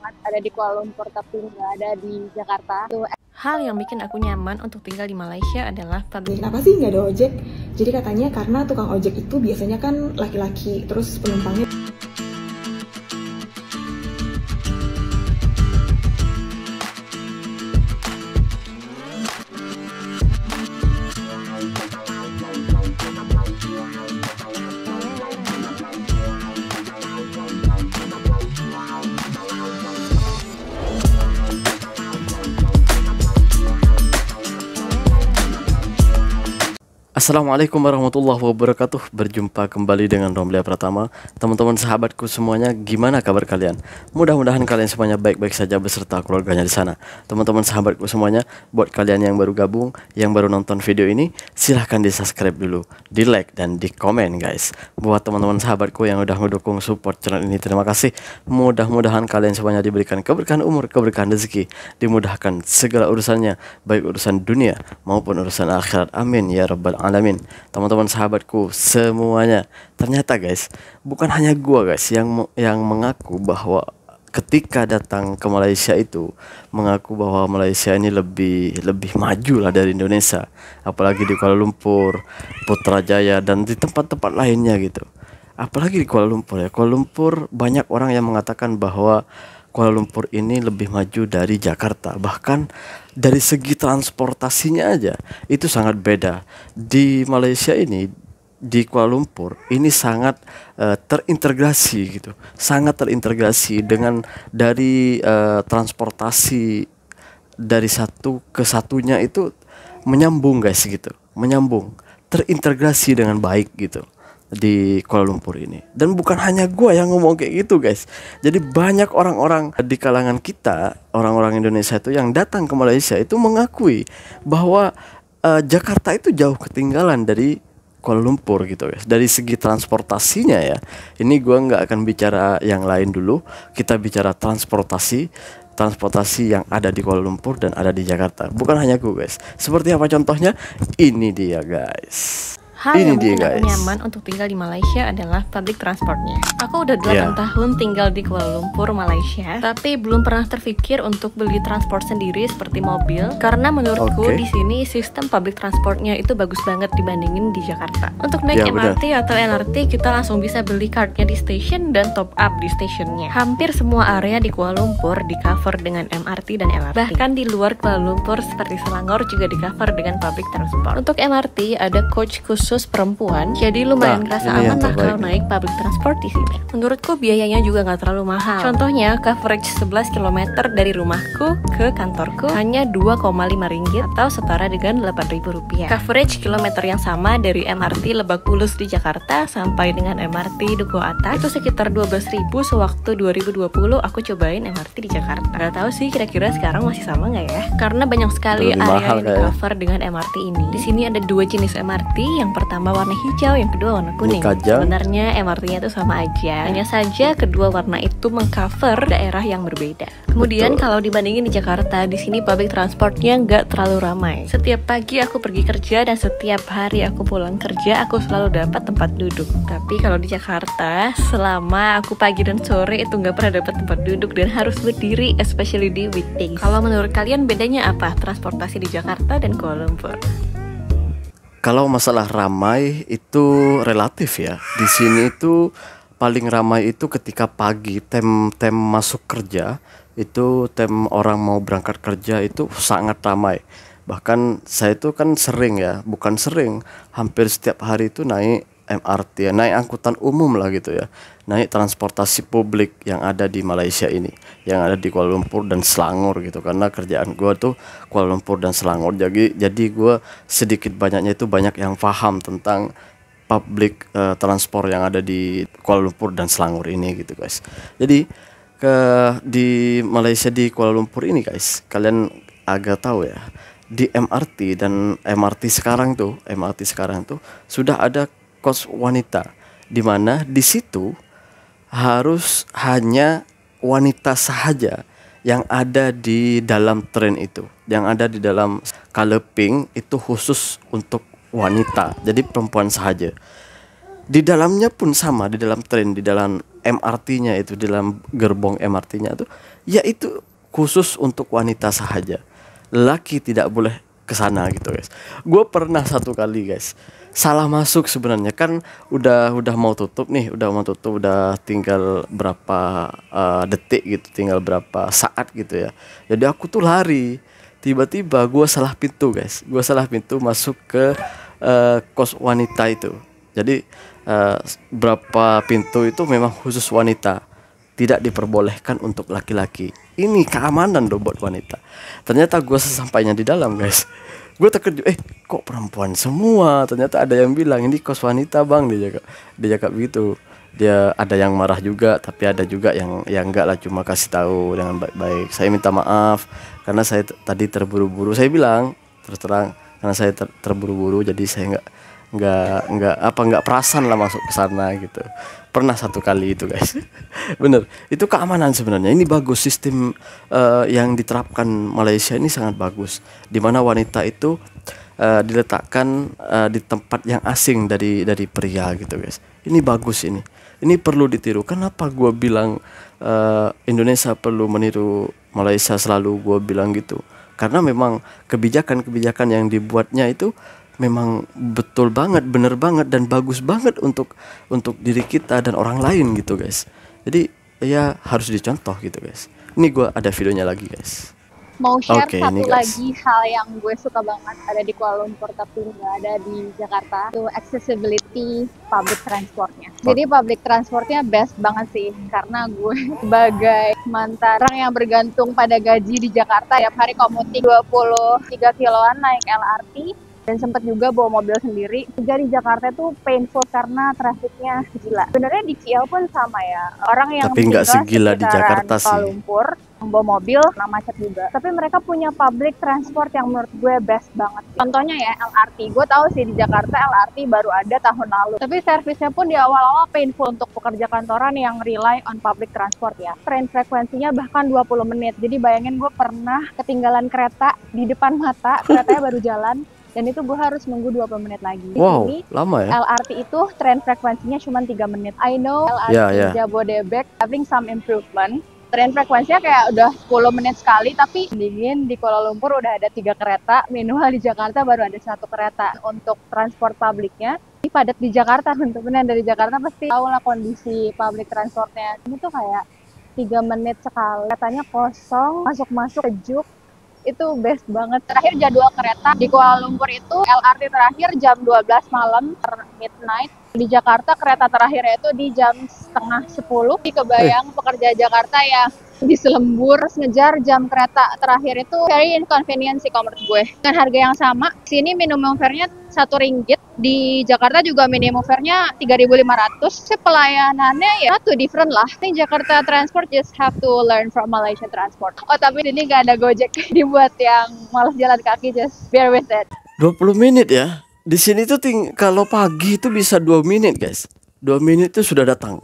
banget ada di Kuala Lumpur tapi nggak ada di Jakarta. Hal yang bikin aku nyaman untuk tinggal di Malaysia adalah Kenapa sih nggak ada ojek? Jadi katanya karena tukang ojek itu biasanya kan laki-laki, terus penumpangnya. Assalamualaikum warahmatullahi wabarakatuh. Berjumpa kembali dengan Romlia Pratama. Teman-teman sahabatku semuanya, gimana kabar kalian? Mudah-mudahan kalian semuanya baik-baik saja beserta keluarganya di sana. Teman-teman sahabatku semuanya, buat kalian yang baru gabung, yang baru nonton video ini, silahkan di subscribe dulu, di like dan di komen guys. Buat teman-teman sahabatku yang udah mendukung support channel ini, terima kasih. Mudah-mudahan kalian semuanya diberikan keberkahan umur, keberkahan rezeki, dimudahkan segala urusannya, baik urusan dunia maupun urusan akhirat. Amin ya rabbal alamin. Teman-teman sahabatku semuanya, ternyata guys, bukan hanya gua guys yang mengaku bahwa ketika datang ke Malaysia itu mengaku bahwa Malaysia ini lebih maju lah dari Indonesia, apalagi di Kuala Lumpur, Putrajaya dan di tempat-tempat lainnya gitu. Apalagi di Kuala Lumpur ya. Kuala Lumpur banyak orang yang mengatakan bahwa Kuala Lumpur ini lebih maju dari Jakarta. Bahkan dari segi transportasinya aja itu sangat beda. Di Malaysia ini, di Kuala Lumpur ini sangat terintegrasi gitu. Sangat terintegrasi dengan dari transportasi dari satu ke satunya itu menyambung guys gitu. Menyambung, terintegrasi dengan baik gitu di Kuala Lumpur ini. Dan bukan hanya gue yang ngomong kayak gitu guys. Jadi banyak orang-orang di kalangan kita, orang-orang Indonesia itu yang datang ke Malaysia itu mengakui bahwa Jakarta itu jauh ketinggalan dari Kuala Lumpur gitu guys. Dari segi transportasinya ya. Ini gue nggak akan bicara yang lain dulu. Kita bicara transportasi yang ada di Kuala Lumpur dan ada di Jakarta. Bukan hanya gue guys. Seperti apa contohnya? Ini dia guys. Hal yang bikin aku nyaman untuk tinggal di Malaysia adalah public transportnya. Aku udah 8 tahun tinggal di Kuala Lumpur, Malaysia, tapi belum pernah terpikir untuk beli transport sendiri seperti mobil, karena menurutku di sini sistem public transportnya itu bagus banget dibandingin di Jakarta. Untuk naik MRT atau LRT kita langsung bisa beli cardnya di station dan top up di stationnya. Hampir semua area di Kuala Lumpur di cover dengan MRT dan LRT. Bahkan di luar Kuala Lumpur seperti Selangor juga di cover dengan public transport. Untuk MRT ada coach khusus perempuan, jadi lumayan kerasa aman lah kalau naik public transport di sini. Menurutku biayanya juga nggak terlalu mahal. Contohnya coverage 11 km dari rumahku ke kantorku hanya 2,5 ringgit atau setara dengan 8.000 rupiah. Coverage kilometer yang sama dari MRT Lebak Bulus di Jakarta sampai dengan MRT Duku Atas itu sekitar 12.000 sewaktu 2020 aku cobain MRT di Jakarta. Gak tahu sih kira-kira sekarang masih sama nggak ya? Karena banyak sekali area yang di cover dengan MRT ini. Di sini ada dua jenis MRT, yang pertama warna hijau, yang kedua warna kuning. Sebenarnya MRT-nya itu sama aja, hanya saja kedua warna itu mengcover daerah yang berbeda. Kemudian kalau dibandingin di Jakarta, di sini public transportnya nggak terlalu ramai. Setiap pagi aku pergi kerja dan setiap hari aku pulang kerja, aku selalu dapat tempat duduk. Tapi kalau di Jakarta, selama aku pagi dan sore itu nggak pernah dapat tempat duduk dan harus berdiri, especially di weekdays. Kalau menurut kalian bedanya apa transportasi di Jakarta dan Kuala Lumpur? Kalau masalah ramai itu relatif ya. Di sini itu paling ramai itu ketika pagi, tem masuk kerja, itu tem orang mau berangkat kerja itu sangat ramai. Bahkan saya itu kan sering ya, bukan sering, hampir setiap hari itu naik MRT ya, naik angkutan umum lah gitu ya, naik transportasi publik yang ada di Malaysia ini, yang ada di Kuala Lumpur dan Selangor gitu. Karena kerjaan gue tuh Kuala Lumpur dan Selangor, jadi gue sedikit banyaknya itu banyak yang paham tentang public transport yang ada di Kuala Lumpur dan Selangor ini gitu guys. Jadi di Malaysia, di Kuala Lumpur ini guys, kalian agak tahu ya, di MRT dan MRT sekarang tuh sudah ada kos wanita, di mana di situ harus hanya wanita saja yang ada di dalam tren itu, yang ada di dalam color pink itu khusus untuk wanita, jadi perempuan saja. Di dalamnya pun sama, di dalam tren, di dalam MRT-nya itu, di dalam gerbong MRT-nya itu, ya itu khusus untuk wanita saja. Lelaki tidak boleh ke sana gitu guys. Gue pernah satu kali guys salah masuk sebenarnya, kan udah mau tutup nih, udah tinggal berapa detik gitu, tinggal berapa saat gitu ya. Jadi aku tuh lari, tiba-tiba gue salah pintu guys, gue salah pintu masuk ke kos wanita itu. Jadi berapa pintu itu memang khusus wanita, tidak diperbolehkan untuk laki-laki. Ini keamanan loh buat wanita. Ternyata gue sesampainya di dalam guys, gue terkejut, kok perempuan semua. Ternyata ada yang bilang ini kos wanita bang, dia cakap begitu. Dia ada yang marah juga, tapi ada juga yang enggak lah, cuma kasih tahu dengan baik-baik. Saya minta maaf karena saya tadi terburu-buru. Saya bilang terus terang, karena saya terburu-buru, jadi saya nggak perasan lah masuk ke sana gitu. Pernah satu kali itu guys. Bener, itu keamanan sebenarnya. Ini bagus, sistem yang diterapkan Malaysia ini sangat bagus, dimana wanita itu diletakkan di tempat yang asing dari pria gitu guys. Ini bagus, ini perlu ditiru. Kenapa gue bilang Indonesia perlu meniru Malaysia, selalu gue bilang gitu, karena memang kebijakan yang dibuatnya itu memang betul banget, bener banget, dan bagus banget untuk diri kita dan orang lain gitu guys. Jadi ya harus dicontoh gitu guys. Ini gue ada videonya lagi guys. Mau share Oke, satu ini, guys. lagi hal yang gue suka banget ada di Kuala Lumpur tapi nggak ada di Jakarta, itu accessibility public transportnya. Jadi public transportnya best banget sih, karena gue sebagai mantan orang yang bergantung pada gaji di Jakarta, tiap hari komuting 23 kiloan naik LRT, dan sempat juga bawa mobil sendiri. Jadi Jakarta tuh painful karena trafiknya gila. Sebenarnya di KL pun sama ya. Orang yang Tapi nggak tinggal segila di sekitaran Jakarta Kuala sih. Lumpur bawa mobil, nah macet juga. Tapi mereka punya public transport yang menurut gue best banget. Contohnya ya LRT. Gue tahu sih di Jakarta LRT baru ada tahun lalu. Tapi servisnya pun di awal-awal painful untuk pekerja kantoran yang rely on public transport ya. Train frekuensinya bahkan 20 menit. Jadi bayangin gue pernah ketinggalan kereta di depan mata, keretanya baru jalan. Dan itu gue harus nunggu 20 menit lagi. Di Wow, sini, lama ya. LRT itu tren frekuensinya cuma 3 menit. I know LRT Ya. Jabodebek having some improvement. Tren frekuensinya kayak udah 10 menit sekali, tapi dingin di Kuala Lumpur udah ada 3 kereta, minimal di Jakarta baru ada 1 kereta. Untuk transport publiknya, ini padat di Jakarta, teman-teman yang dari Jakarta pasti tahu lah kondisi public transportnya. Ini tuh kayak 3 menit sekali, keretanya kosong, masuk-masuk sejuk. Itu best banget. Terakhir jadwal kereta di Kuala Lumpur itu LRT terakhir jam 12 malam midnight. Di Jakarta kereta terakhirnya itu di jam setengah 10. Kebayang pekerja Jakarta yang diselembur ngejar jam kereta terakhir itu very inconvenient sih kalau menurut gue. Dengan harga yang sama, sini minimum fare-nya RM1, di Jakarta juga minimum fare-nya 3.500. Pelayanannya ya satu different lah. Ini Jakarta Transport just have to learn from Malaysia Transport. Oh tapi ini nggak ada Gojek, dibuat yang malas jalan kaki, just bear with it. 20 menit ya. Di sini tuh kalau pagi itu bisa 2 menit guys. 2 menit itu sudah datang.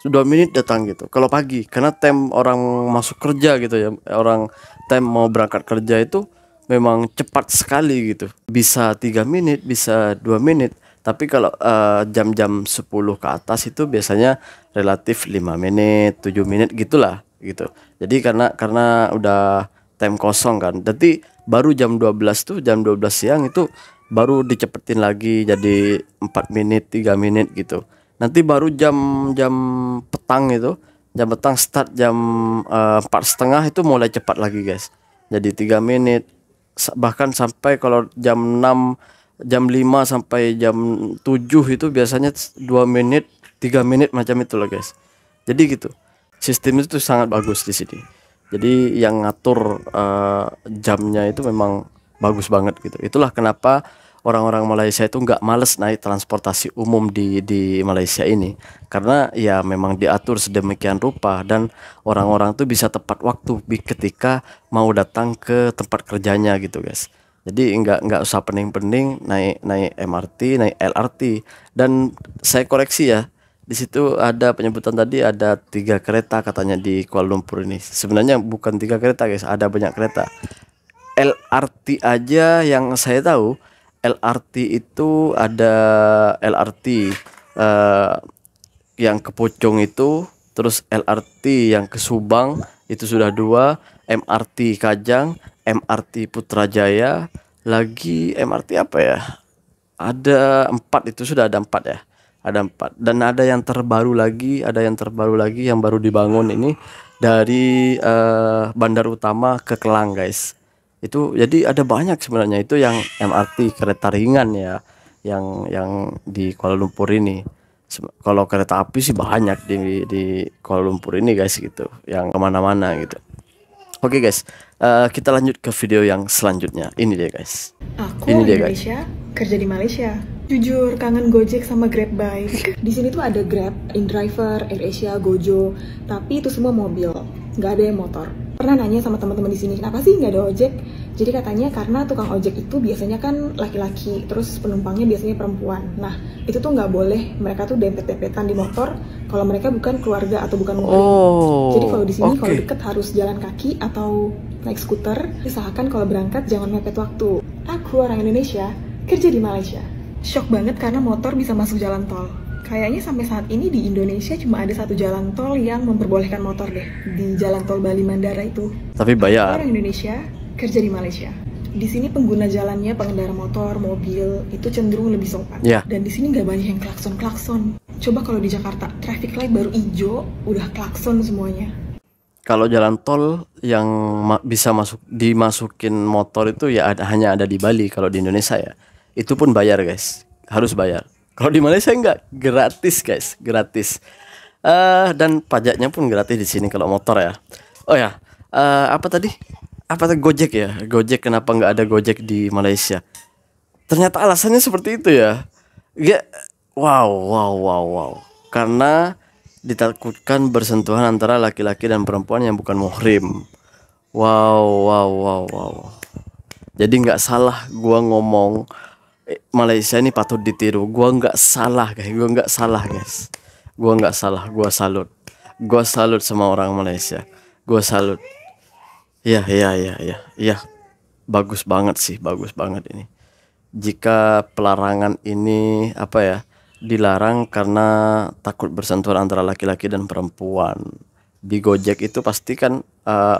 2 menit datang gitu. Kalau pagi, karena time orang masuk kerja gitu ya. Orang time mau berangkat kerja itu memang cepat sekali gitu. Bisa 3 menit, bisa 2 menit. Tapi kalau jam-jam 10 ke atas itu biasanya relatif 5 menit, 7 menit gitulah gitu. Jadi karena udah time kosong kan. Jadi baru jam 12 tuh, jam 12 siang itu baru dicepetin lagi jadi 4 menit, 3 menit gitu. Nanti baru jam petang itu, jam petang start jam 4:30 itu mulai cepat lagi guys. Jadi 3 menit, bahkan sampai kalau jam 6, jam 5 sampai jam 7 itu biasanya 2 menit, 3 menit macam itu loh guys. Jadi gitu. Sistem itu sangat bagus di sini. Jadi yang ngatur jamnya itu memang bagus banget gitu. Itulah kenapa orang-orang Malaysia itu nggak males naik transportasi umum di Malaysia ini, karena ya memang diatur sedemikian rupa dan orang-orang tuh bisa tepat waktu ketika mau datang ke tempat kerjanya gitu guys. Jadi nggak usah pening-pening naik MRT, naik LRT. Dan saya koreksi ya, di situ ada penyebutan tadi ada 3 kereta katanya di Kuala Lumpur ini. Sebenarnya bukan 3 kereta guys, ada banyak kereta. LRT aja yang saya tahu, LRT itu ada LRT yang ke Puchong itu Terus LRT yang ke Subang itu sudah 2, MRT Kajang, MRT Putrajaya, lagi MRT apa ya? Ada 4, itu sudah ada 4 ya. Ada 4 dan ada yang terbaru lagi, yang baru dibangun ini dari Bandar Utama ke Kelang, guys. Itu jadi ada banyak sebenarnya itu yang MRT kereta ringan ya, yang di Kuala Lumpur ini. Kalau kereta api sih banyak di Kuala Lumpur ini, guys, gitu, yang kemana-mana gitu. Oke, guys, kita lanjut ke video yang selanjutnya. Ini dia, guys. Aku Ini orang dia, Indonesia, kerja di Malaysia. Jujur kangen Gojek sama Grab Bike. Di sini tuh ada Grab, InDriver, AirAsia, Gojo, tapi itu semua mobil, nggak ada yang motor. Pernah nanya sama teman-teman di sini, kenapa sih nggak ada ojek? Jadi katanya karena tukang ojek itu biasanya kan laki-laki, terus penumpangnya biasanya perempuan. Nah, itu tuh nggak boleh, mereka tuh dempet-dempetan di motor kalau mereka bukan keluarga atau bukan muhrim. Jadi kalau di sini kalau deket harus jalan kaki atau naik skuter. Usahakan kalau berangkat jangan mepet waktu. Aku orang Indonesia, kerja di Malaysia. Shock banget karena motor bisa masuk jalan tol. Kayaknya sampai saat ini di Indonesia cuma ada 1 jalan tol yang memperbolehkan motor deh, di jalan tol Bali Mandara itu. Tapi bayar. Orang Indonesia kerja di Malaysia. Di sini pengguna jalannya, pengendara motor, mobil itu cenderung lebih sopan. Dan di sini nggak banyak yang klakson-klakson. Coba kalau di Jakarta, traffic light baru hijau, udah klakson semuanya. Kalau jalan tol yang bisa dimasukin motor itu ya hanya ada di Bali. Kalau di Indonesia ya, itu pun bayar, guys, harus bayar. Kalau di Malaysia enggak, gratis, guys, gratis. Dan pajaknya pun gratis di sini kalau motor ya. Oh ya, apa tadi? Gojek ya? Gojek, kenapa nggak ada Gojek di Malaysia? Ternyata alasannya seperti itu ya. Wow. Karena ditakutkan bersentuhan antara laki-laki dan perempuan yang bukan muhrim. Wow. Jadi nggak salah gua ngomong Malaysia ini patut ditiru. Gua nggak salah, guys. Gua salut. Gua salut sama orang Malaysia. Gua salut. Iya. Bagus banget ini. Jika pelarangan ini dilarang karena takut bersentuhan antara laki-laki dan perempuan. Di Gojek itu pasti kan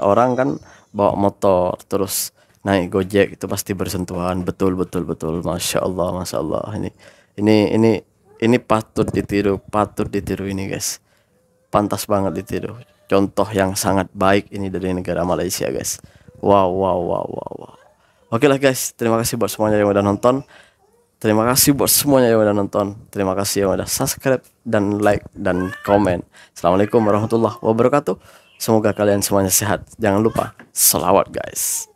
orang kan bawa motor terus naik Gojek itu pasti bersentuhan. Betul. Masya Allah. Ini patut ditiru ini, guys. Pantas banget ditiru. Contoh yang sangat baik ini dari negara Malaysia, guys. Wow. Oke lah, guys, terima kasih buat semuanya yang udah nonton. Terima kasih yang udah subscribe dan like dan komen. Assalamualaikum warahmatullahi wabarakatuh. Semoga kalian semuanya sehat. Jangan lupa selawat, guys.